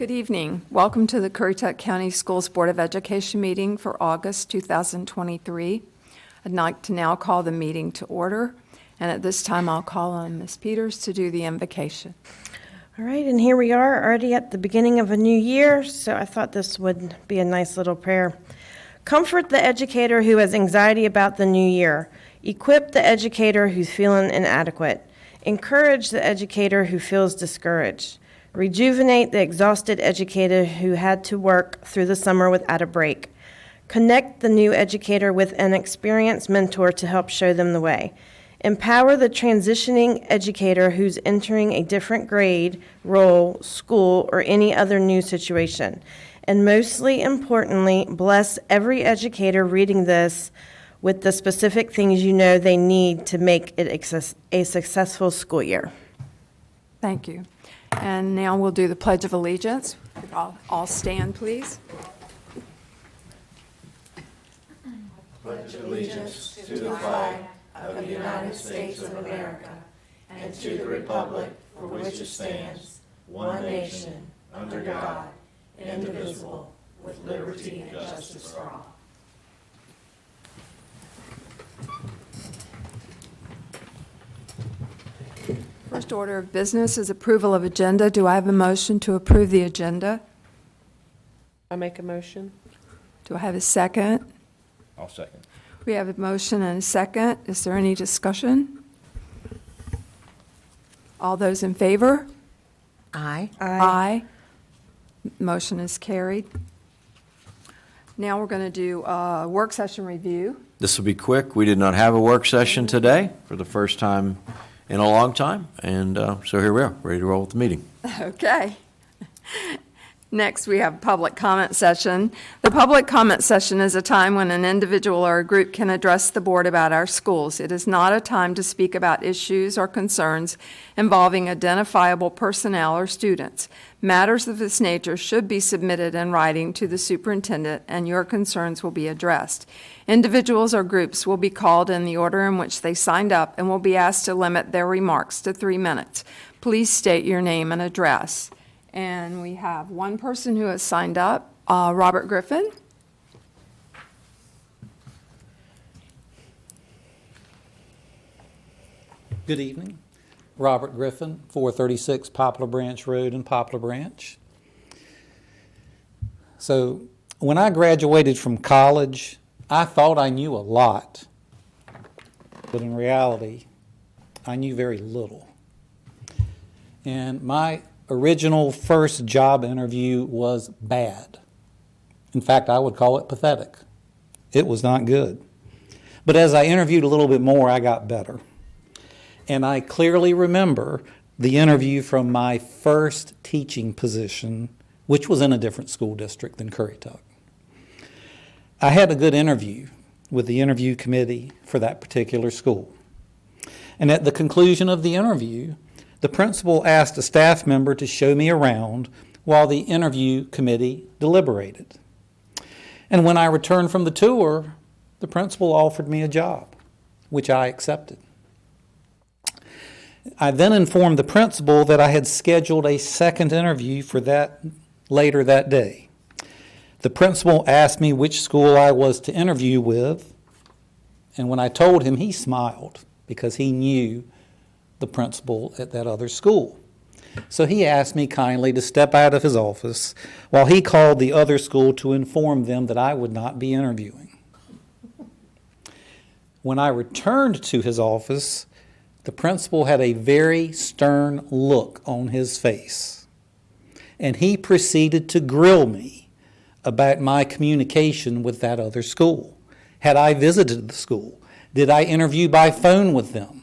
Good evening. Welcome to the Currituck County Schools Board of Education meeting for August 2023. I'd like to now call the meeting to order, and at this time I'll call on Ms. Peters to do the invocation. All right, and here we are already at the beginning of a new year, so I thought this would be a nice little prayer. Comfort the educator who has anxiety about the new year. Equip the educator who's feeling inadequate. Encourage the educator who feels discouraged. Rejuvenate the exhausted educator who had to work through the summer without a break. Connect the new educator with an experienced mentor to help show them the way. Empower the transitioning educator who's entering a different grade, role, school, or any other new situation. And mostly importantly, bless every educator reading this with the specific things you know they need to make it a successful school year. Thank you. And now we'll do the Pledge of Allegiance. All stand, please. Pledge allegiance to the flag of the United States of America and to the republic for which it stands, one nation, under God, indivisible, with liberty and justice for all. First order of business is approval of agenda. Do I have a motion to approve the agenda? I make a motion. Do I have a second? I'll second. We have a motion and a second. Is there any discussion? All those in favor? Aye. Aye. Motion is carried. Now we're going to do a work session review. This will be quick. We did not have a work session today for the first time in a long time, and so here we are, ready to roll with the meeting. Okay. Next, we have public comment session. The public comment session is a time when an individual or a group can address the board about our schools. It is not a time to speak about issues or concerns involving identifiable personnel or students. Matters of this nature should be submitted in writing to the superintendent, and your concerns will be addressed. Individuals or groups will be called in the order in which they signed up and will be asked to limit their remarks to 3 minutes. Please state your name and address. And we have one person who has signed up, Robert Griffin. Good evening. Robert Griffin, 436 Poplar Branch Road in Poplar Branch. So when I graduated from college, I thought I knew a lot, but in reality, I knew very little. And my original first job interview was bad. In fact, I would call it pathetic. It was not good. But as I interviewed a little bit more, I got better. And I clearly remember the interview from my first teaching position, which was in a different school district than Currituck. I had a good interview with the interview committee for that particular school. And at the conclusion of the interview, the principal asked a staff member to show me around while the interview committee deliberated. And when I returned from the tour, the principal offered me a job, which I accepted. I then informed the principal that I had scheduled a second interview for that later that day. The principal asked me which school I was to interview with, and when I told him, he smiled because he knew the principal at that other school. So he asked me kindly to step out of his office while he called the other school to inform them that I would not be interviewing. When I returned to his office, the principal had a very stern look on his face, and he proceeded to grill me about my communication with that other school. Had I visited the school? Did I interview by phone with them?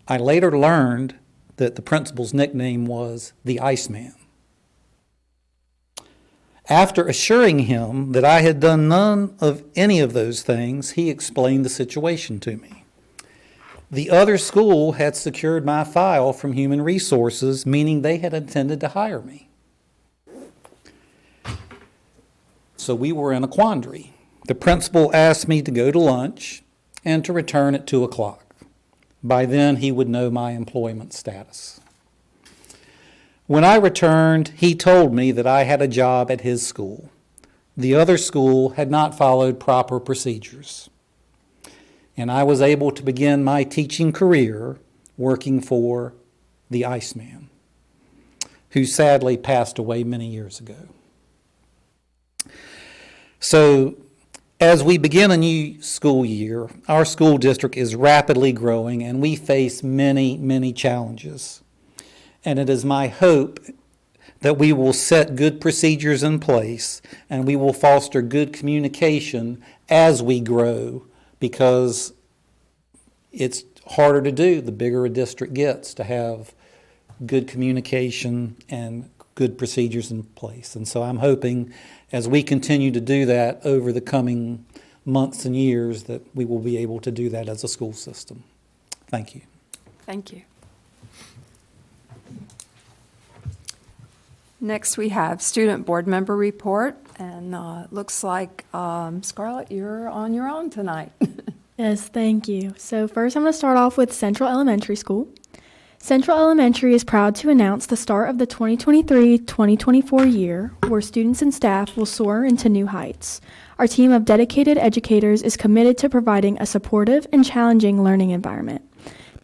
I later learned that the principal's nickname was the Iceman. After assuring him that I had done none of any of those things, he explained the situation to me. The other school had secured my file from Human Resources, meaning they had intended to hire me. So we were in a quandary. The principal asked me to go to lunch and to return at 2 o'clock. By then, he would know my employment status. When I returned, he told me that I had a job at his school. The other school had not followed proper procedures, and I was able to begin my teaching career working for the Iceman, who sadly passed away many years ago. So, as we begin a new school year, our school district is rapidly growing and we face many, many challenges. And it is my hope that we will set good procedures in place and we will foster good communication as we grow, because it's harder to do the bigger a district gets, to have good communication and good procedures in place. And so I'm hoping as we continue to do that over the coming months and years that we will be able to do that as a school system. Thank you. Thank you. Next, we have student board member report, and it looks like, Scarlett, you're on your own tonight. Yes, thank you. So first I'm going to start off with Central Elementary School. Central Elementary is proud to announce the start of the 2023-2024 year, where students and staff will soar into new heights. Our team of dedicated educators is committed to providing a supportive and challenging learning environment.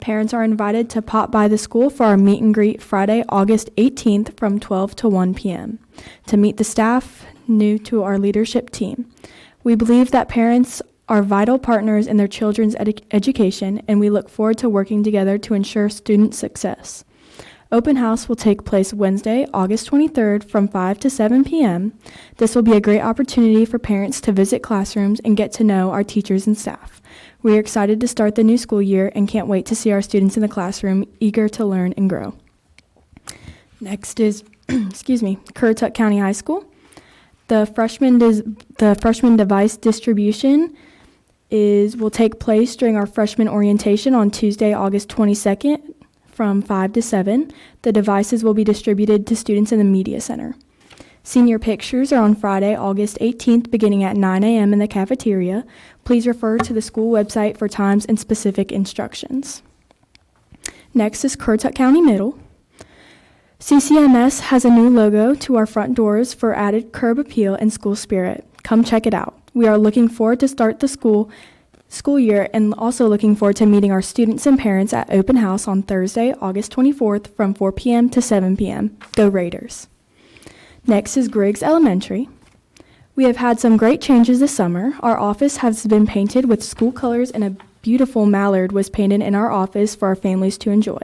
Parents are invited to pop by the school for our meet and greet Friday, August 18th from 12 to 1 p.m. to meet the staff new to our leadership team. We believe that parents are vital partners in their children's education, and we look forward to working together to ensure student success. Open house will take place Wednesday, August 23rd from 5 to 7 p.m. This will be a great opportunity for parents to visit classrooms and get to know our teachers and staff. We are excited to start the new school year and can't wait to see our students in the classroom eager to learn and grow. Next is, Currituck County High School. The freshman device distribution will take place during our freshman orientation on Tuesday, August 22nd from 5 to 7. The devices will be distributed to students in the Media Center. Senior pictures are on Friday, August 18th, beginning at 9 a.m. in the cafeteria. Please refer to the school website for times and specific instructions. Next is Currituck County Middle. CCMS has a new logo to our front doors for added curb appeal and school spirit. Come check it out. We are looking forward to start the school year and also looking forward to meeting our students and parents at open house on Thursday, August 24th from 4 p.m. to 7 p.m. Go Raiders. Next is Griggs Elementary. We have had some great changes this summer. Our office has been painted with school colors and a beautiful mallard was painted in our office for our families to enjoy.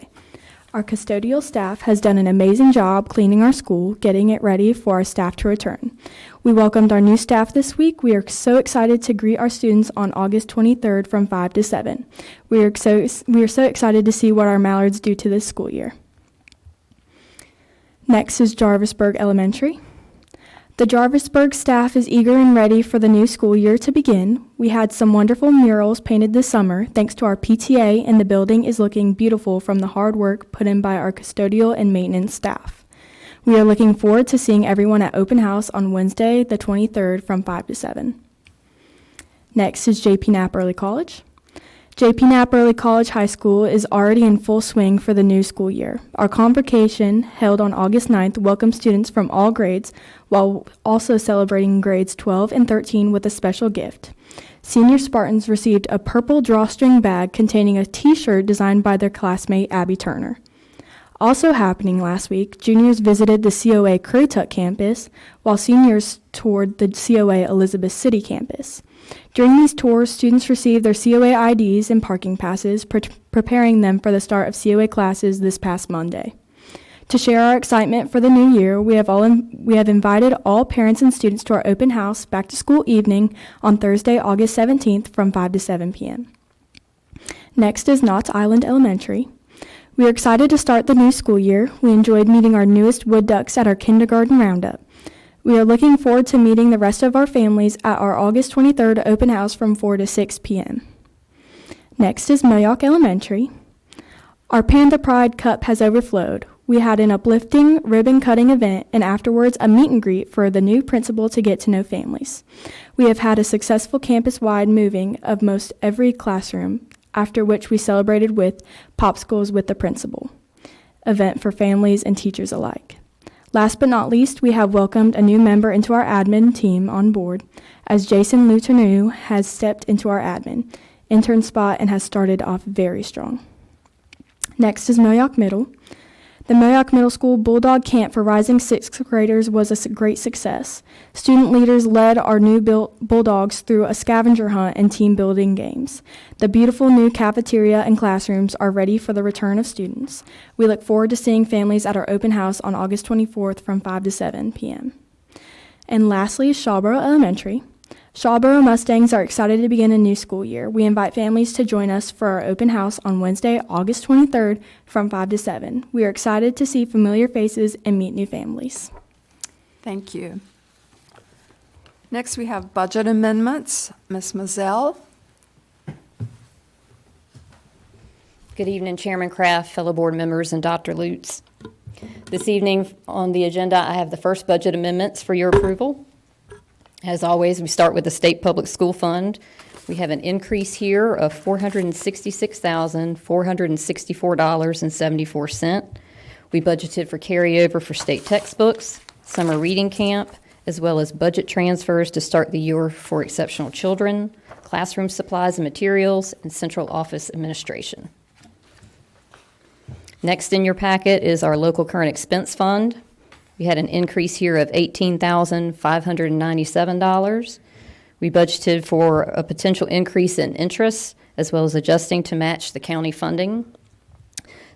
Our custodial staff has done an amazing job cleaning our school, getting it ready for our staff to return. We welcomed our new staff this week. We are so excited to greet our students on August 23rd from 5 to 7. We are so excited to see what our mallards do to this school year. Next is Jarvisburg Elementary. The Jarvisburg staff is eager and ready for the new school year to begin. We had some wonderful murals painted this summer thanks to our PTA, and the building is looking beautiful from the hard work put in by our custodial and maintenance staff. We are looking forward to seeing everyone at open house on Wednesday, the 23rd from 5 to 7. Next is JP Knapp Early College. JP Knapp Early College High School is already in full swing for the new school year. Our convocation, held on August 9th, welcomes students from all grades while also celebrating grades 12 and 13 with a special gift. Senior Spartans received a purple drawstring bag containing a t-shirt designed by their classmate Abby Turner. Also happening last week, juniors visited the COA Currituck campus while seniors toured the COA Elizabeth City campus. During these tours, students received their COA IDs and parking passes, preparing them for the start of COA classes this past Monday. To share our excitement for the new year, we have invited all parents and students to our open house back to school evening on Thursday, August 17th from 5 to 7 p.m. Next is Knott's Island Elementary. We are excited to start the new school year. We enjoyed meeting our newest wood ducks at our kindergarten roundup. We are looking forward to meeting the rest of our families at our August 23rd open house from 4 to 6 p.m. Next is Millyock Elementary. Our Panther Pride Cup has overflowed. We had an uplifting ribbon-cutting event and afterwards a meet and greet for the new principal to get to know families. We have had a successful campus-wide moving of most every classroom, after which we celebrated with popsicles with the principal, event for families and teachers alike. Last but not least, we have welcomed a new member into our admin team on board, as Jason Luterneau has stepped into our admin intern spot and has started off very strong. Next is Moyock Middle. The Moyock Middle School Bulldog Camp for rising sixth graders was a great success. Student leaders led our new Bulldogs through a scavenger hunt and team building games. The beautiful new cafeteria and classrooms are ready for the return of students. We look forward to seeing families at our open house on August 24th from 5 to 7 p.m. And lastly, Shawboro Elementary. Shawboro Mustangs are excited to begin a new school year. We invite families to join us for our open house on Wednesday, August 23rd from 5 to 7. We are excited to see familiar faces and meet new families. Thank you. Next, we have budget amendments. Ms. Mazzell. Good evening, Chairman Kraft, fellow board members, and Dr. Lutz. This evening on the agenda, I have the first budget amendments for your approval. As always, we start with the State Public School Fund. We have an increase here of $466,464.74. We budgeted for carryover for state textbooks, summer reading camp, as well as budget transfers to start the year for exceptional children, classroom supplies and materials, and central office administration. Next in your packet is our local current expense fund. We had an increase here of $18,597. We budgeted for a potential increase in interest, as well as adjusting to match the county funding.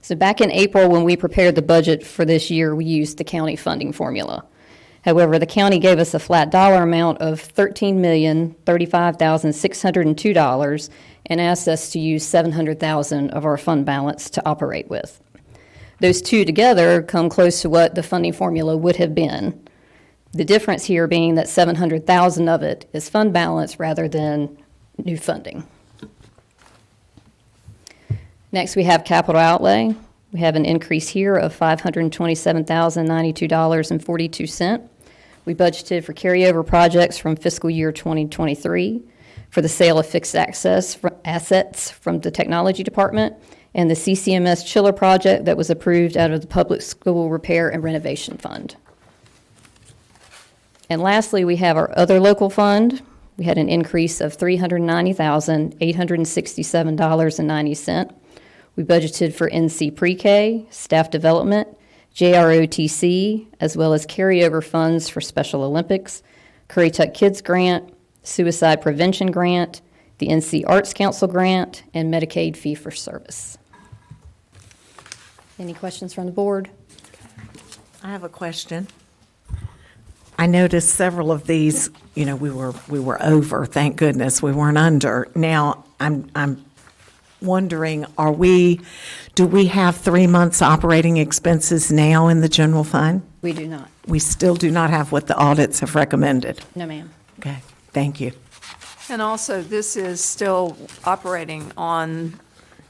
So back in April, when we prepared the budget for this year, we used the county funding formula. However, the county gave us a flat dollar amount of $13,035,602 and asked us to use $700,000 of our fund balance to operate with. Those two together come close to what the funding formula would have been. The difference here being that $700,000 of it is fund balance rather than new funding. Next, we have capital outlay. We have an increase here of $527,092.42. We budgeted for carryover projects from fiscal year 2023 for the sale of fixed assets from the technology department and the CCMS chiller project that was approved out of the Public School Repair and Renovation Fund. And lastly, we have our other local fund. We had an increase of $390,867.90. We budgeted for NC Pre-K, staff development, JROTC, as well as carryover funds for Special Olympics, Currituck Kids Grant, Suicide Prevention Grant, the NC Arts Council Grant, and Medicaid fee-for-service. Any questions from the board? I have a question. I noticed several of these, we were over, thank goodness, we weren't under. Now, I'm wondering, do we have 3 months operating expenses now in the general fund? We do not. We still do not have what the audits have recommended. No, ma'am. Okay, thank you. And also, this is still operating on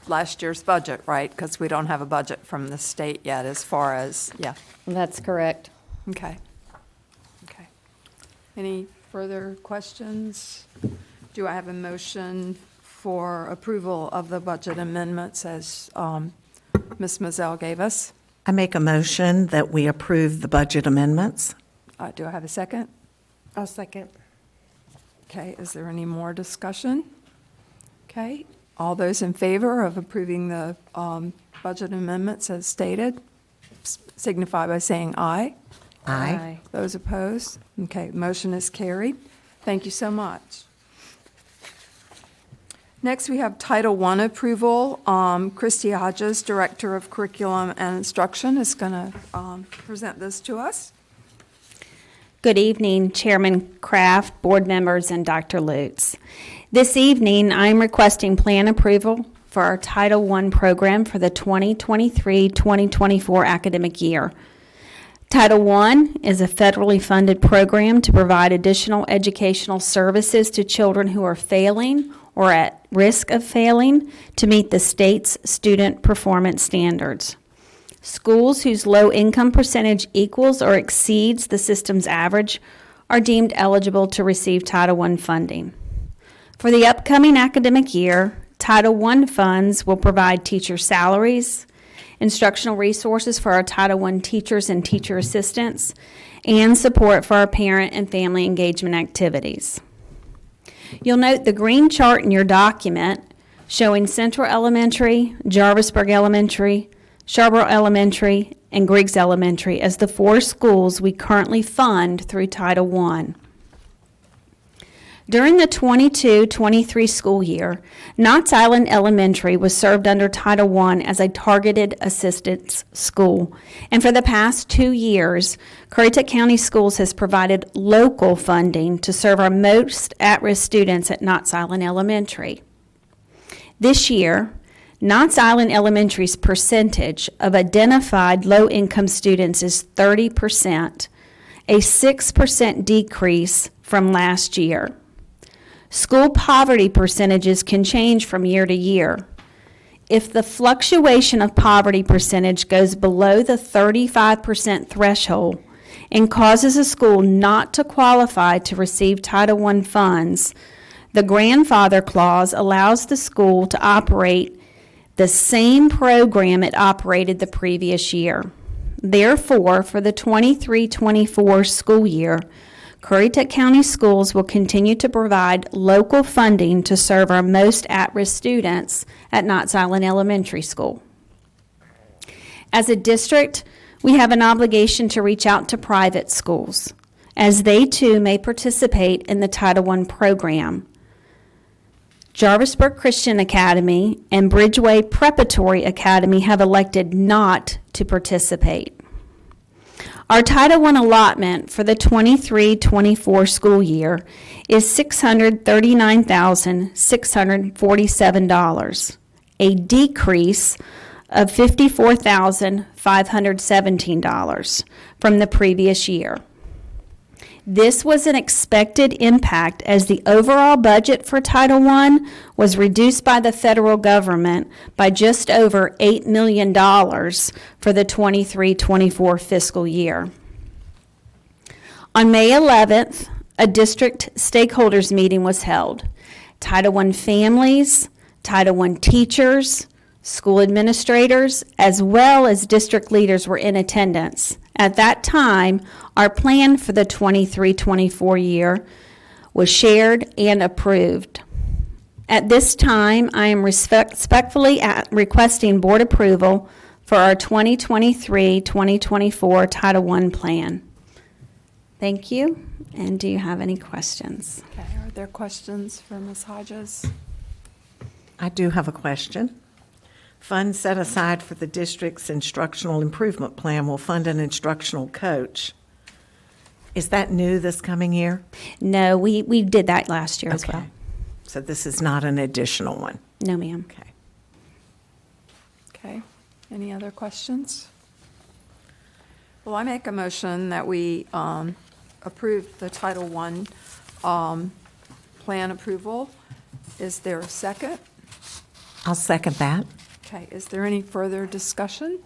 last year's budget, right? Because we don't have a budget from the state yet as far as, yeah. That's correct. Okay. Okay. Any further questions? Do I have a motion for approval of the budget amendments as Ms. Mazzell gave us? I make a motion that we approve the budget amendments. Do I have a second? I'll second. Okay, is there any more discussion? Okay, all those in favor of approving the budget amendments as stated, signify by saying aye. Aye. Those opposed? Okay, motion is carried. Thank you so much. Next, we have Title I approval. Christy Hodges, Director of Curriculum and Instruction, is going to present this to us. Good evening, Chairman Kraft, board members, and Dr. Lutz. This evening, I'm requesting plan approval for our Title I program for the 2023-2024 academic year. Title I is a federally funded program to provide additional educational services to children who are failing or at risk of failing to meet the state's student performance standards. Schools whose low income percentage equals or exceeds the system's average are deemed eligible to receive Title I funding. For the upcoming academic year, Title I funds will provide teacher salaries, instructional resources for our Title I teachers and teacher assistants, and support for our parent and family engagement activities. You'll note the green chart in your document showing Central Elementary, Jarvisburg Elementary, Charborough Elementary, and Griggs Elementary as the 4 schools we currently fund through Title I. During the 22-23 school year, Knott's Island Elementary was served under Title I as a targeted assistance school. And for the past 2 years, Currituck County Schools has provided local funding to serve our most at-risk students at Knott's Island Elementary. This year, Knott's Island Elementary's percentage of identified low-income students is 30%, a 6% decrease from last year. School poverty percentages can change from year to year. If the fluctuation of poverty percentage goes below the 35% threshold and causes a school not to qualify to receive Title I funds, the grandfather clause allows the school to operate the same program it operated the previous year. Therefore, for the 23-24 school year, Currituck County Schools will continue to provide local funding to serve our most at-risk students at Knott's Island Elementary School. As a district, we have an obligation to reach out to private schools, as they too may participate in the Title I program. Jarvisburg Christian Academy and Bridgeway Preparatory Academy have elected not to participate. Our Title I allotment for the 23-24 school year is $639,647, a decrease of $54,517 from the previous year. This was an expected impact as the overall budget for Title I was reduced by the federal government by just over $8 million for the 23-24 fiscal year. On May 11th, a district stakeholders meeting was held. Title I families, Title I teachers, school administrators, as well as district leaders were in attendance. At that time, our plan for the 23-24 year was shared and approved. At this time, I am respectfully requesting board approval for our 2023-2024 Title I plan. Thank you. And do you have any questions? Okay, are there questions for Ms. Hodges? I do have a question. Funds set aside for the district's instructional improvement plan will fund an instructional coach. Is that new this coming year? No, we did that last year as well. So this is not an additional one? No, ma'am. Okay. Okay, any other questions? Well, I make a motion that we approve the Title I plan approval. Is there a second? I'll second that. Okay, is there any further discussion?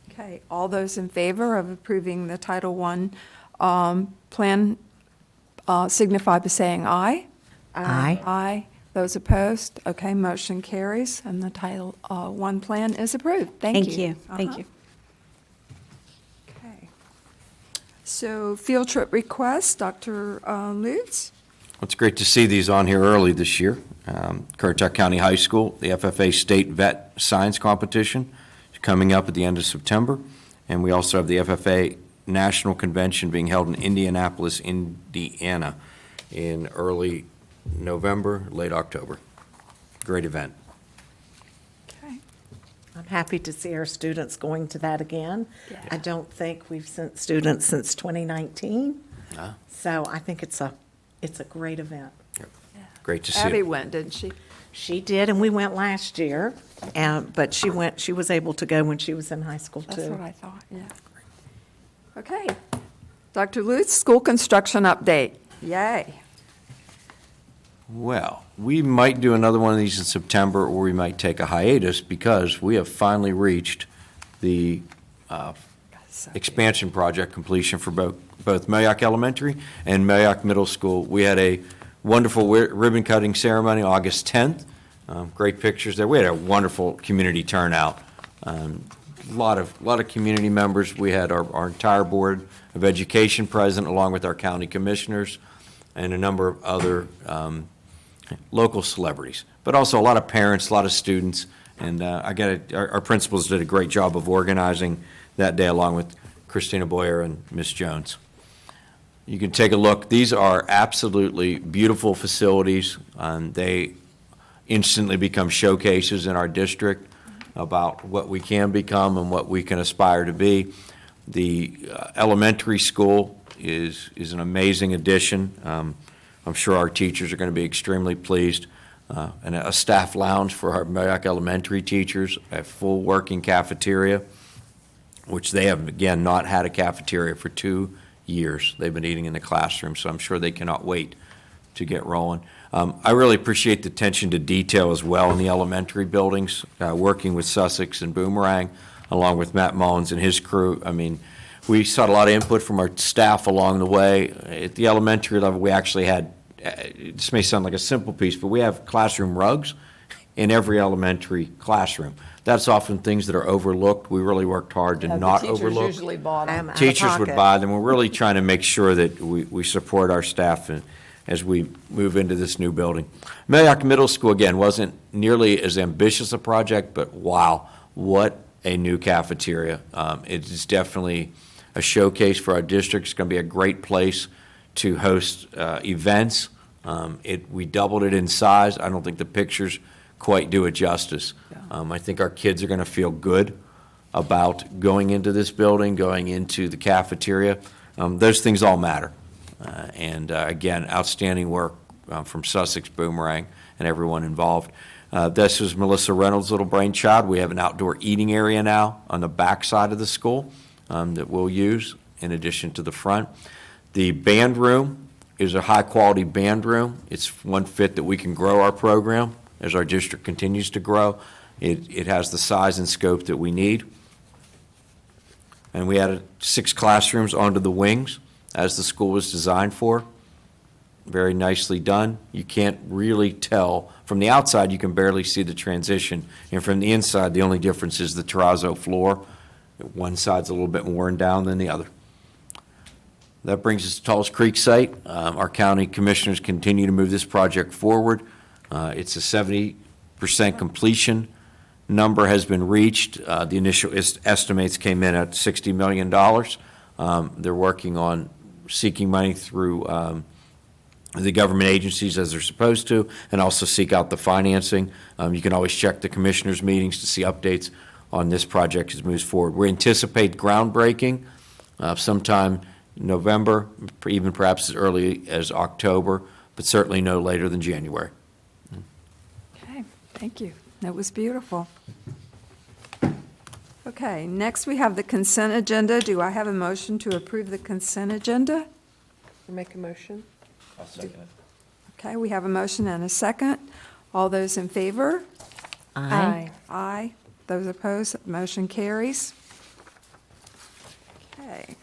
Okay, all those in favor of approving the Title I plan signify by saying aye. Aye. Aye. Those opposed? Okay, motion carries, and the Title I plan is approved. Thank you. Thank you. Okay. So field trip request, Dr. Lutz? It's great to see these on here early this year. Currituck County High School, the FFA State Vet Science Competition is coming up at the end of September. And we also have the FFA National Convention being held in Indianapolis, Indiana in early November, late October. Great event. Okay. I'm happy to see our students going to that again. Yeah. I don't think we've sent students since 2019. Ah. So I think it's a great event. Great to see Abby it. went, didn't she? She did, and we went last year, but she was able to go when she was in high school, too. That's what I thought, yeah. Okay. Dr. Lutz, school construction update. Yay. Well, we might do another one of these in September, or we might take a hiatus because we have finally reached the expansion project completion for both Mayock Elementary and Mayock Middle School. We had a wonderful ribbon cutting ceremony August 10th. Great pictures there. We had a wonderful community turnout A lot of community members. We had our entire Board of Education present, along with our county commissioners and a number of other local celebrities, but also a lot of parents, a lot of students, and our principals did a great job of organizing that day, along with Christina Boyer and Miss Jones. You can take a look. These are absolutely beautiful facilities. They instantly become showcases in our district about what we can become and what we can aspire to be. The elementary school is an amazing addition. I'm sure our teachers are going to be extremely pleased. And a staff lounge for our Merrimack Elementary teachers, a full working cafeteria, which they have, again, not had a cafeteria for 2 years. They've been eating in the classroom, so I'm sure they cannot wait to get rolling. I really appreciate the attention to detail as well in the elementary buildings, working with Sussex and Boomerang, along with Matt Mullins and his crew. I mean, we sought a lot of input from our staff along the way. At the elementary level, we actually had, this may sound like a simple piece, but we have classroom rugs in every elementary classroom. That's often things that are overlooked. We really worked hard to not overlook. Teachers usually bought them. Teachers would buy them. We're really trying to make sure that we support our staff as we move into this new building. Merrimack Middle School, again, wasn't nearly as ambitious a project, but wow, what a new cafeteria. It is definitely a showcase for our district. It's going to be a great place to host events. We doubled it in size. I don't think the pictures quite do it justice. I think our kids are going to feel good about going into this building, going into the cafeteria. Those things all matter. Again, outstanding work from Sussex, Boomerang, and everyone involved. This is Melissa Reynolds' little brainchild. We have an outdoor eating area now on the back side of the school that we'll use in addition to the front. The band room is a high-quality band room. It's one fit that we can grow our program as our district continues to grow. It has the size and scope that we need. And we added 6 classrooms onto the wings as the school was designed for. Very nicely done. You can't really tell. From the outside, you can barely see the transition. And from the inside, the only difference is the terrazzo floor. One side's a little bit more worn down than the other. That brings us to Tullis Creek site. Our county commissioners continue to move this project forward. It's a 70% completion number has been reached. The initial estimates came in at $60 million. They're working on seeking money through the government agencies as they're supposed to, and also seek out the financing. You can always check the commissioners' meetings to see updates on this project as it moves forward. We anticipate groundbreaking sometime in November, even perhaps as early as October, but certainly no later than January. Okay, thank you. That was beautiful. Okay, next we have the consent agenda. Do I have a motion to approve the consent agenda? Make a motion? I'll second it. Okay, we have a motion and a second. All those in favor? Aye. Aye. Those opposed, motion carries. Okay.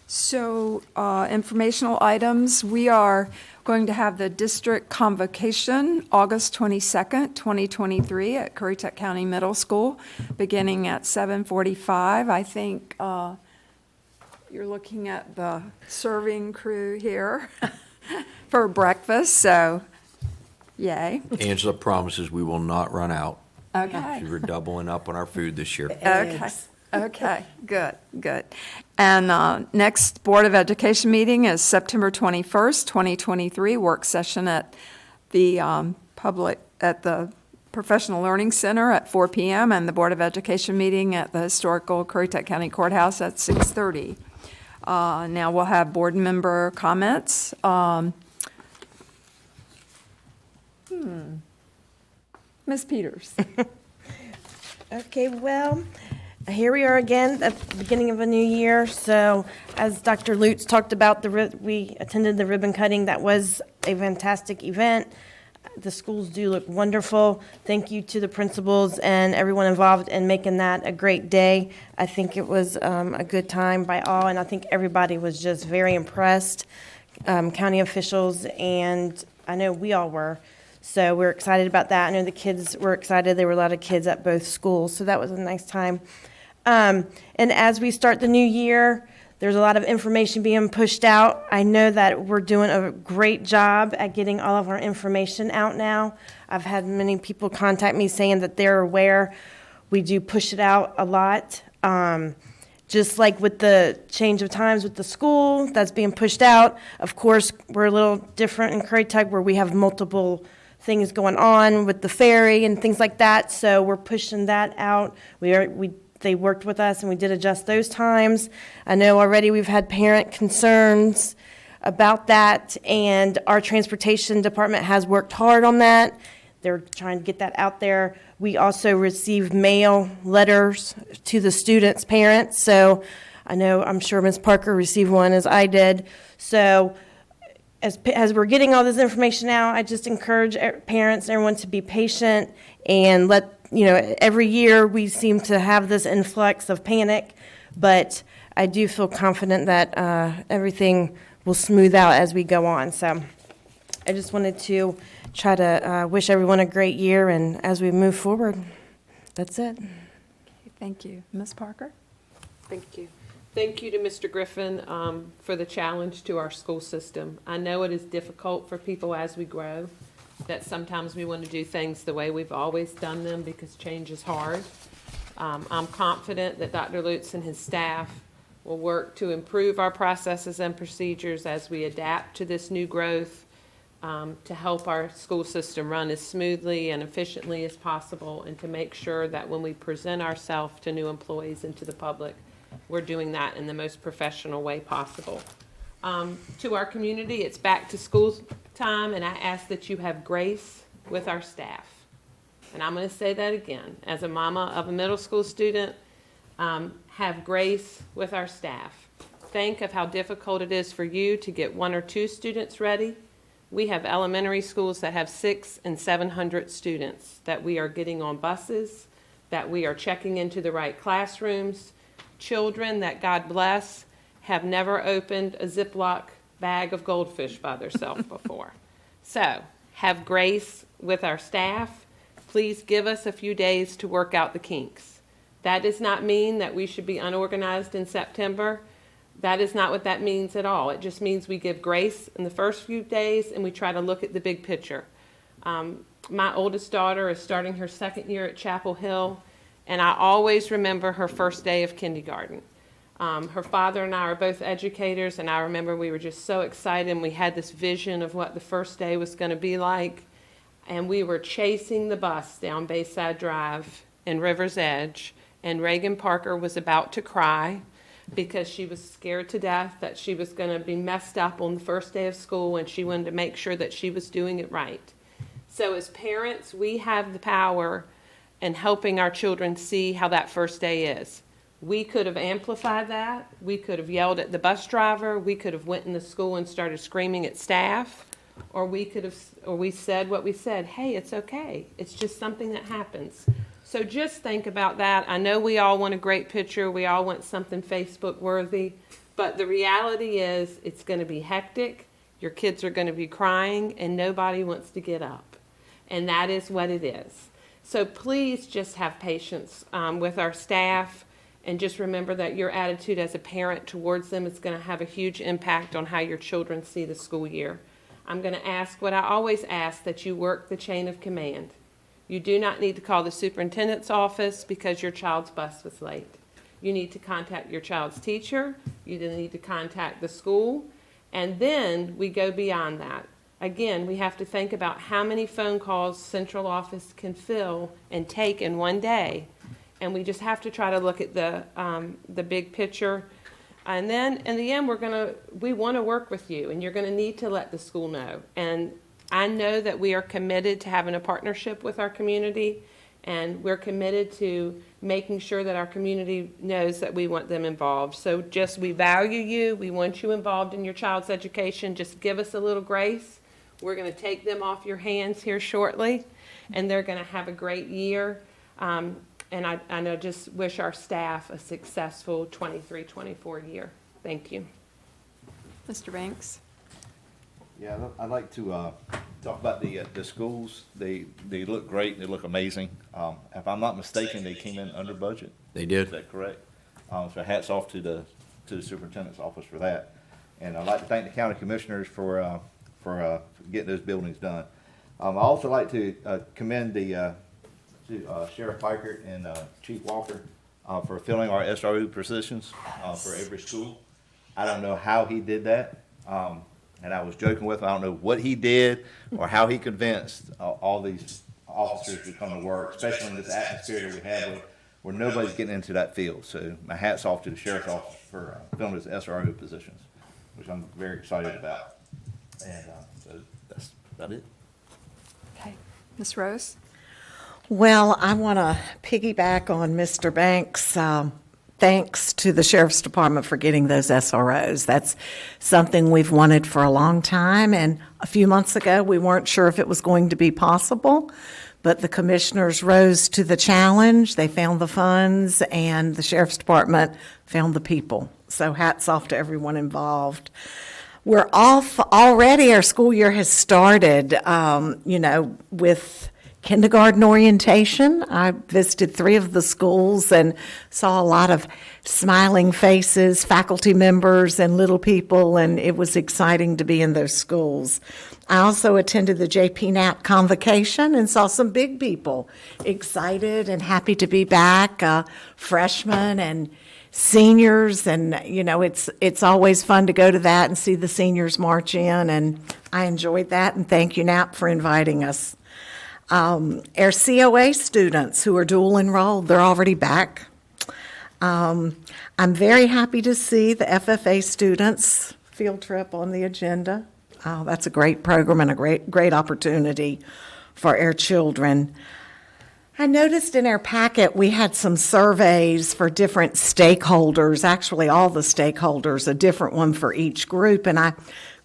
So, informational items, we are going to have the district convocation August 22nd, 2023 at Currituck County Middle School, beginning at 7:45. I think you're looking at the serving crew here for breakfast, so yay. Angela promises we will not run out. Okay. We're doubling up on our food this year. Okay, good. And next Board of Education meeting is September 21st, 2023, work session at the the Professional Learning Center at 4 p.m. and the Board of Education meeting at the historical Currituck County Courthouse at 6:30. Now we'll have board member comments. Ms. Peters. Okay, well, here we are again at the beginning of a new year. So as Dr. Lutz talked about, we attended the ribbon cutting. That was a fantastic event. The schools do look wonderful. Thank you to the principals and everyone involved in making that a great day. I think it was a good time by all, and I think everybody was just very impressed, county officials, and I know we all were. So we're excited about that. I know the kids were excited. There were a lot of kids at both schools, so that was a nice time. And as we start the new year, there's a lot of information being pushed out. I know that we're doing a great job at getting all of our information out now. I've had many people contact me saying that they're aware. We do push it out a lot. Just like with the change of times with the school, that's being pushed out. Of course, we're a little different in Currituck where we have multiple things going on with the ferry and things like that. So we're pushing that out. They worked with us and we did adjust those times. I know already we've had parent concerns about that, and our transportation department has worked hard on that. They're trying to get that out there. We also receive mail letters to the students' parents. So I'm sure Ms. Parker received one as I did. So as we're getting all this information out, I just encourage parents and everyone to be patient and every year we seem to have this influx of panic, but I do feel confident that everything will smooth out as we go on. So I just wanted to try to wish everyone a great year, and as we move forward, that's it. Thank you. Ms. Parker? Thank you. Thank you to Mr. Griffin for the challenge to our school system. I know it is difficult for people as we grow, that sometimes we want to do things the way we've always done them because change is hard. I'm confident that Dr. Lutz and his staff will work to improve our processes and procedures as we adapt to this new growth, to help our school system run as smoothly and efficiently as possible, and to make sure that when we present ourselves to new employees and to the public, we're doing that in the most professional way possible. To our community, it's back to school time, and I ask that you have grace with our staff. And I'm going to say that again. As a mama of a middle school student, have grace with our staff. Think of how difficult it is for you to get 1 or 2 students ready. We have elementary schools that have 600 and 700 students that we are getting on buses, that we are checking into the right classrooms. Children that, God bless, have never opened a Ziploc bag of goldfish by themselves before. So, have grace with our staff. Please give us a few days to work out the kinks. That does not mean that we should be unorganized in September. That is not what that means at all. It just means we give grace in the first few days and we try to look at the big picture. My oldest daughter is starting her 2nd year at Chapel Hill, and I always remember her first day of kindergarten. Her father and I are both educators, and I remember we were just so excited, and we had this vision of what the first day was going to be like, and we were chasing the bus down Bayside Drive in River's Edge, and Reagan Parker was about to cry because she was scared to death that she was going to be messed up on the first day of school, and she wanted to make sure that she was doing it right. So as parents, we have the power in helping our children see how that first day is. We could have amplified that. We could have yelled at the bus driver. We could have went in the school and started screaming at staff. Or we said what we said. Hey, it's okay. It's just something that happens. So just think about that. I know we all want a great picture. We all want something Facebook worthy. But the reality is it's going to be hectic. Your kids are going to be crying and nobody wants to get up. And that is what it is. So please just have patience with our staff, and just remember that your attitude as a parent towards them is going to have a huge impact on how your children see the school year. I'm going to ask what I always ask, that you work the chain of command. You do not need to call the superintendent's office because your child's bus was late. You need to contact your child's teacher. You need to contact the school. And then we go beyond that. Again, we have to think about how many phone calls central office can fill and take in one day. And we just have to try to look at the big picture. And then in the end, we want to work with you, and you're going to need to let the school know. And I know that we are committed to having a partnership with our community, and we're committed to making sure that our community knows that we want them involved. So we value you. We want you involved in your child's education. Just give us a little grace. We're going to take them off your hands here shortly, and they're going to have a great year. And I know, just wish our staff a successful 23-24 year. Thank you. Mr. Banks? Yeah, I'd like to talk about the schools, they look great, they look amazing. If I'm not mistaken, they came in under budget. They did. Is that correct? So hats off to the superintendent's office for that. And I'd like to thank the county commissioners for getting those buildings done. I'd also like to commend to Sheriff Piker and Chief Walker for filling our SRO positions for every school. I don't know how he did that. And I was joking with him, I don't know what he did or how he convinced all these officers to come to work, especially in this atmosphere that we have where nobody's getting into that field. So my hat's off to the sheriff's office for filling his SRO positions, which I'm very excited about. And so that's about it. Okay. Ms. Rose? Well, I want to piggyback on Mr. Banks. Thanks to the Sheriff's Department for getting those SROs. That's something we've wanted for a long time, and a few months ago, we weren't sure if it was going to be possible, but the commissioners rose to the challenge. They found the funds, and the Sheriff's Department found the people. So hats off to everyone involved. We're off already. Our school year has started, with kindergarten orientation. I visited 3 of the schools and saw a lot of smiling faces, faculty members, and little people, and it was exciting to be in those schools. I also attended the JP Knapp convocation and saw some big people excited and happy to be back, freshmen and seniors, and it's always fun to go to that and see the seniors march in, and I enjoyed that, and thank you, Knapp, for inviting us. Our COA students who are dual enrolled, they're already back. I'm very happy to see the FFA students field trip on the agenda. That's a great program and a great opportunity for our children. I noticed in our packet we had some surveys for different stakeholders, actually all the stakeholders, a different one for each group, and I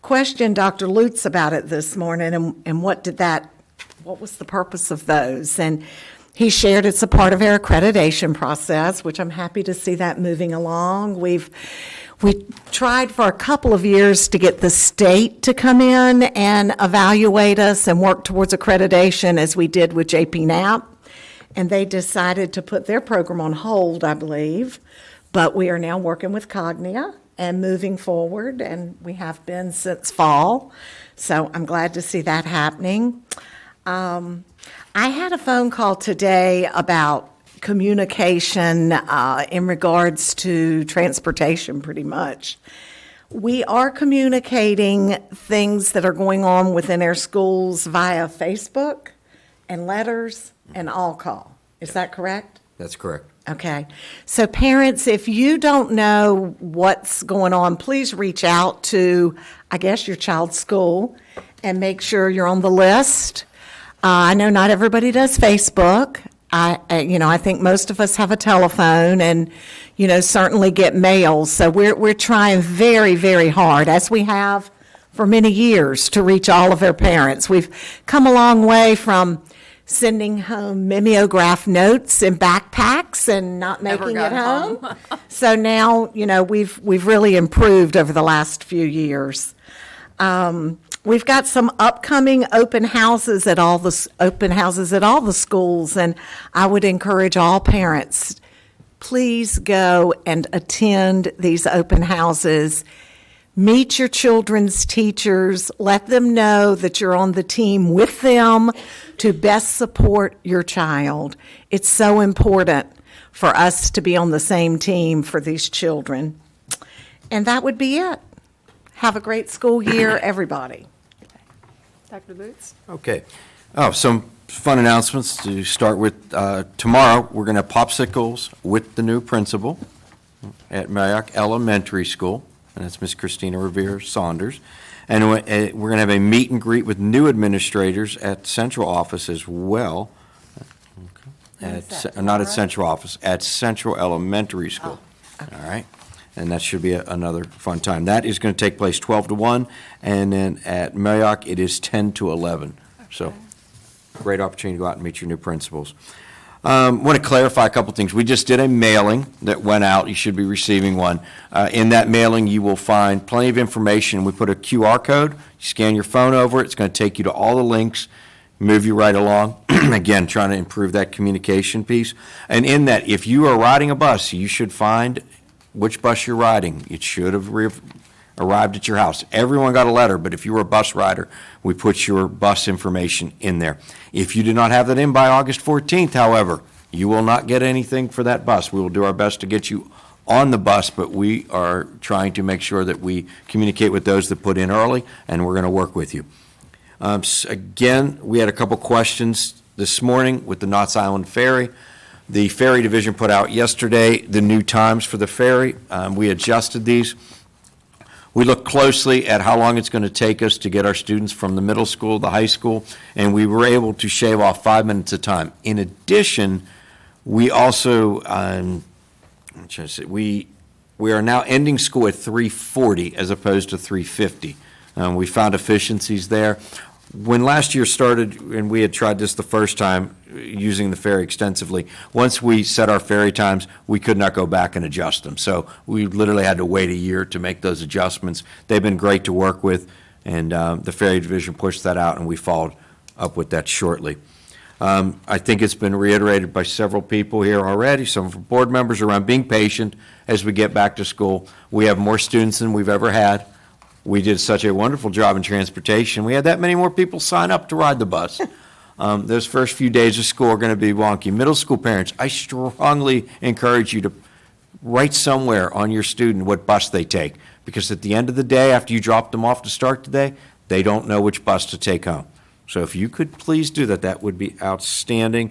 questioned Dr. Lutz about it this morning and what was the purpose of those? And he shared it's a part of our accreditation process, which I'm happy to see that moving along. We tried for a couple of years to get the state to come in and evaluate us and work towards accreditation as we did with JP Knapp. And they decided to put their program on hold, I believe. But we are now working with Cognia and moving forward, and we have been since fall. So I'm glad to see that happening. I had a phone call today about communication in regards to transportation, pretty much. We are communicating things that are going on within our schools via Facebook and letters and all call. Is that correct? That's correct. Okay. So parents, if you don't know what's going on, please reach out to, I guess, your child's school and make sure you're on the list. I know not everybody does Facebook. I think most of us have a telephone and, certainly get mail. So we're trying very, very hard, as we have for many years, to reach all of our parents. We've come a long way from sending home mimeograph notes in backpacks and not Never making got it home. So now, we've really improved over the last few years. We've got some upcoming open houses at all the schools, and I would encourage all parents, please go and attend these open houses. Meet your children's teachers. Let them know that you're on the team with them to best support your child. It's so important for us to be on the same team for these children. And that would be it. Have a great school year, everybody. Dr. Lutz? Okay. Some fun announcements to start with. Tomorrow, we're going to have popsicles with the new principal at Marriott Elementary School, and that's Miss Christina Revere Saunders. And we're going to have a meet and greet with new administrators at Central Office as well. Not at Central Office, at Central Elementary School. All right. And that should be another fun time. That is going to take place 12 to 1, and then at Marriott, it is 10 to 11. So, great opportunity to go out and meet your new principals. Want to clarify a couple things. We just did a mailing that went out. You should be receiving one. In that mailing, you will find plenty of information. We put a QR code. You scan your phone over it. It's going to take you to all the links, move you right along. Again, trying to improve that communication piece. And in that, if you are riding a bus, you should find which bus you're riding. It should have arrived at your house. Everyone got a letter, but if you were a bus rider, we put your bus information in there. If you do not have that in by August 14th, however, you will not get anything for that bus. We will do our best to get you on the bus, but we are trying to make sure that we communicate with those that put in early, and we're going to work with you. Again, we had a couple questions this morning with the Knott's Island Ferry. The Ferry Division put out yesterday the new times for the ferry. We adjusted these. We looked closely at how long it's going to take us to get our students from the middle school to the high school, and we were able to shave off 5 minutes of time. In addition, we also, we are now ending school at 3:40 as opposed to 3:50. We found efficiencies there. When last year started, and we had tried this the first time, using the ferry extensively, once we set our ferry times, we could not go back and adjust them. So we literally had to wait a year to make those adjustments. They've been great to work with, and the Ferry Division pushed that out, and we followed up with that shortly. I think it's been reiterated by several people here already, some of our board members, around being patient as we get back to school. We have more students than we've ever had. We did such a wonderful job in transportation. We had that many more people sign up to ride the bus. Those first few days of school are going to be wonky. Middle school parents, I strongly encourage you to write somewhere on your student what bus they take, because at the end of the day, after you drop them off to start the day, they don't know which bus to take home. So if you could please do that, that would be outstanding.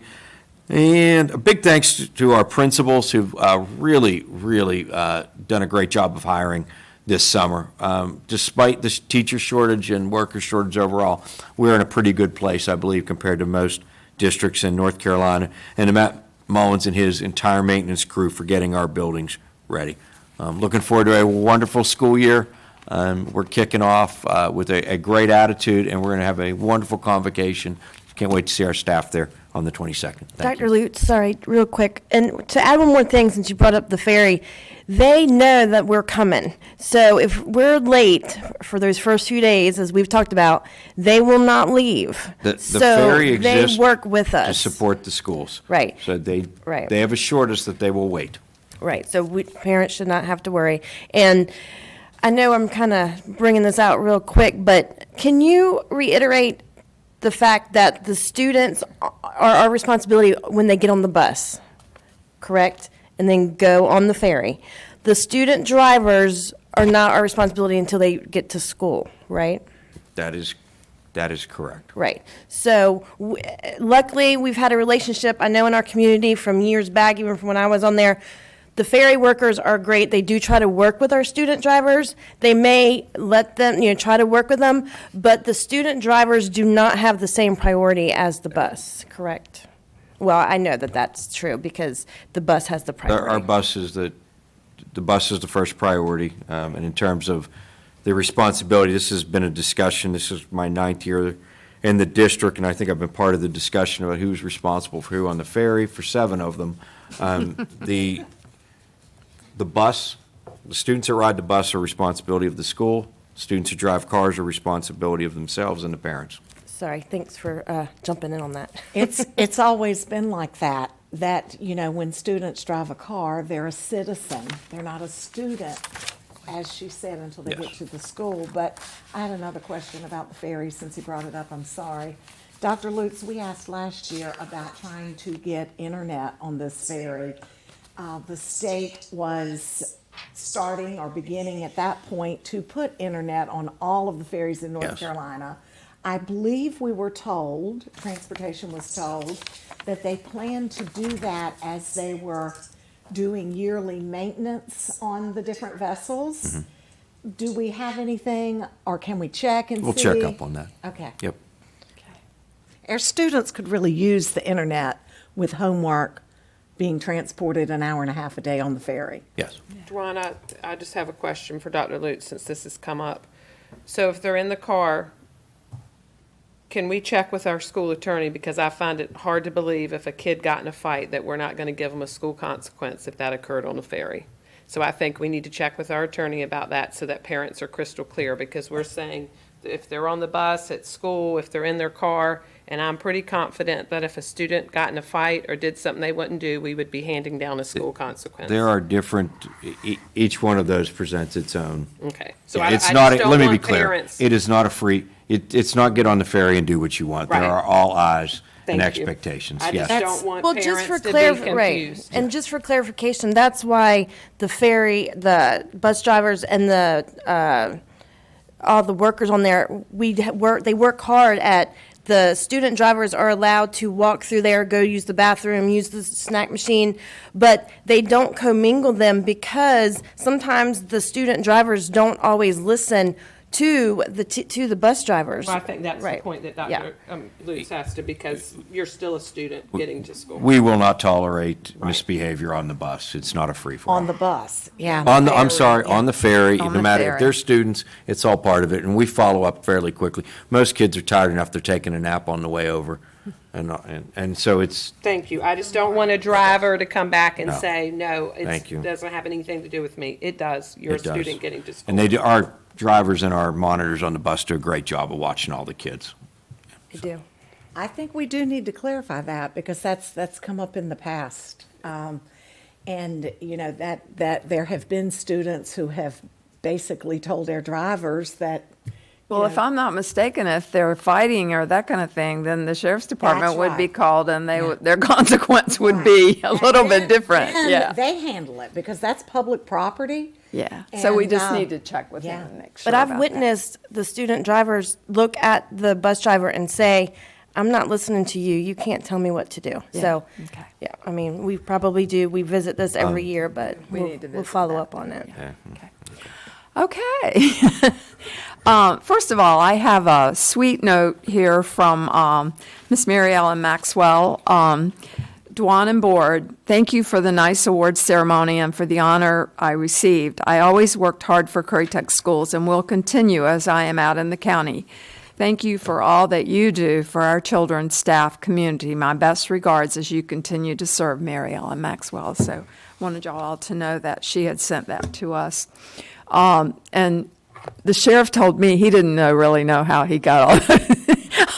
And a big thanks to our principals who've really done a great job of hiring this summer. Despite the teacher shortage and worker shortage overall, we're in a pretty good place, I believe, compared to most districts in North Carolina. And to Matt Mullins and his entire maintenance crew for getting our buildings ready. Looking forward to a wonderful school year. We're kicking off with a great attitude, and we're going to have a wonderful convocation. Can't wait to see our staff there on the 22nd. Thank you. Dr. Lutz, sorry, real quick. And to add one more thing, since you brought up the ferry, they know that we're coming. So if we're late for those first few days, as we've talked about, they will not leave. The So ferry exists they work with to us. support the schools. Right. So they Right. have assured us that they will wait. Right, so parents should not have to worry. And I know I'm kind of bringing this out real quick, but can you reiterate the fact that the students are our responsibility when they get on the bus, correct? And then go on the ferry. The student drivers are not our responsibility until they get to school, right? That is correct. Right. So luckily, we've had a relationship, I know in our community from years back, even from when I was on there. The ferry workers are great. They do try to work with our student drivers. They may let them, try to work with them, but the student drivers do not have the same priority as the bus, correct? Well, I know that that's true because the bus has the priority. Our bus is the bus is the first priority, and in terms of the responsibility, this has been a discussion. This is my 9th year in the district, and I think I've been part of the discussion about who's responsible for who on the ferry, for 7 of them. The bus, the students that ride the bus are responsibility of the school. Students who drive cars are responsibility of themselves and the parents. Sorry, thanks for jumping in on that. It's always been like that, when students drive a car, they're a citizen. They're not a student, as she said, until they get to the school. But I had another question about the ferry, since he brought it up, I'm sorry. Dr. Lutz, we asked last year about trying to get internet on this ferry. The state was starting or beginning at that point to put internet on all of the ferries in North Carolina. I believe we were told, transportation was told, that they planned to do that as they were doing yearly maintenance on the different vessels. Mm-hmm. Do we have anything, or can we check and see? We'll check up on that. Okay. Yep. Our students could really use the internet with homework being transported an hour and a half a day on the ferry. Yes. Ron, I just have a question for Dr. Lutz, since this has come up. So if they're in the car, can we check with our school attorney, because I find it hard to believe if a kid got in a fight that we're not going to give them a school consequence if that occurred on the ferry. So I think we need to check with our attorney about that so that parents are crystal clear, because we're saying if they're on the bus, at school, if they're in their car, and I'm pretty confident that if a student got in a fight or did something they wouldn't do, we would be handing down a school consequence. There are different, each one of those presents its own. Okay. So Yeah, I it's just not. don't Let me be want clear. parents. It is not a free. It's not get on the ferry and do what you want. There Right. are all eyes and Thank you. expectations. I just Yes. don't want Well, just for parents to be right, confused. and just for clarification, that's why the ferry, the bus drivers, and the all the workers on there, they work hard at. The student drivers are allowed to walk through there, go use the bathroom, use the snack machine, but they don't commingle them because sometimes the student drivers don't always listen to the bus drivers. Well, I think that's the Right. point that Yeah. Dr. Lutz has to, because you're still a student getting to school. We will not tolerate misbehavior on the bus. It's not a free for all. On the bus, yeah. I'm sorry, on the ferry, On no the matter if ferry. they're students, it's all part of it, and we follow up fairly quickly. Most kids are tired enough, they're taking a nap on the way over, and so it's, Thank you. I just don't want a driver to come back and No. say, no, Thank you. it doesn't have anything to do with me. It does. You're a It does. student getting to school. and our drivers and our monitors on the bus do a great job of watching all the kids. I do. I think we do need to clarify that because that's come up in the past. And, you know, that there have been students who have basically told their drivers that. Well, if I'm not mistaken, if they're fighting or that kind of thing, then the sheriff's department That's would be right. called and their consequence would be a little bit different, Then yeah. they handle it because that's public property. Yeah, so we And, just need to check with yeah. them and make sure But I've about that. witnessed the student drivers look at the bus driver and say, I'm not listening to you. You can't tell me what to do. Yeah, So, okay. yeah, I mean, we probably do. We visit this every year, but We we'll need to we'll visit follow that. up on it. Okay. First of all, I have a sweet note here from Miss Mary Ellen Maxwell. Dwan and Board, thank you for the nice awards ceremony and for the honor I received. I always worked hard for Currituck schools and will continue as I am out in the county. Thank you for all that you do for our children, staff, community. My best regards as you continue to serve, Mary Ellen Maxwell. So wanted y'all all to know that she had sent that to us. And the sheriff told me he didn't really know how he got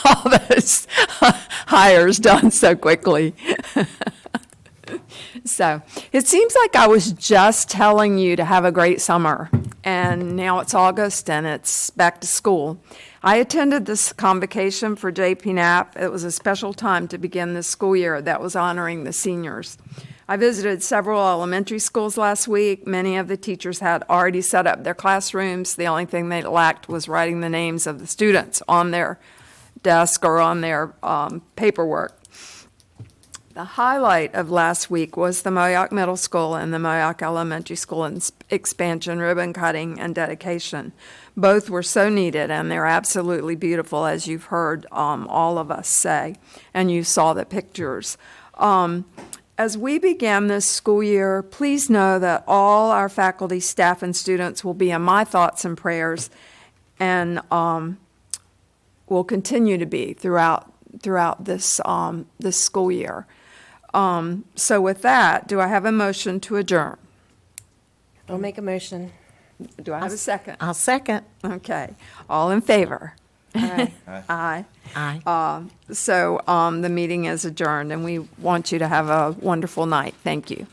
all those hires done so quickly. So it seems like I was just telling you to have a great summer, and now it's August and it's back to school. I attended this convocation for JP Knapp. It was a special time to begin this school year that was honoring the seniors. I visited several elementary schools last week. Many of the teachers had already set up their classrooms. The only thing they lacked was writing the names of the students on their desk or on their paperwork. The highlight of last week was the Moyock Middle School and the Moyock Elementary School expansion, ribbon cutting, and dedication. Both were so needed, and they're absolutely beautiful, as you've heard all of us say, and you saw the pictures. As we begin this school year, please know that all our faculty, staff, and students will be in my thoughts and prayers, and will continue to be throughout this school year. So with that, do I have a motion to adjourn? I'll make a motion. Do I have a second? I'll second. Okay. All in favor? Aye. Aye. Aye. So the meeting is adjourned, and we want you to have a wonderful night. Thank you.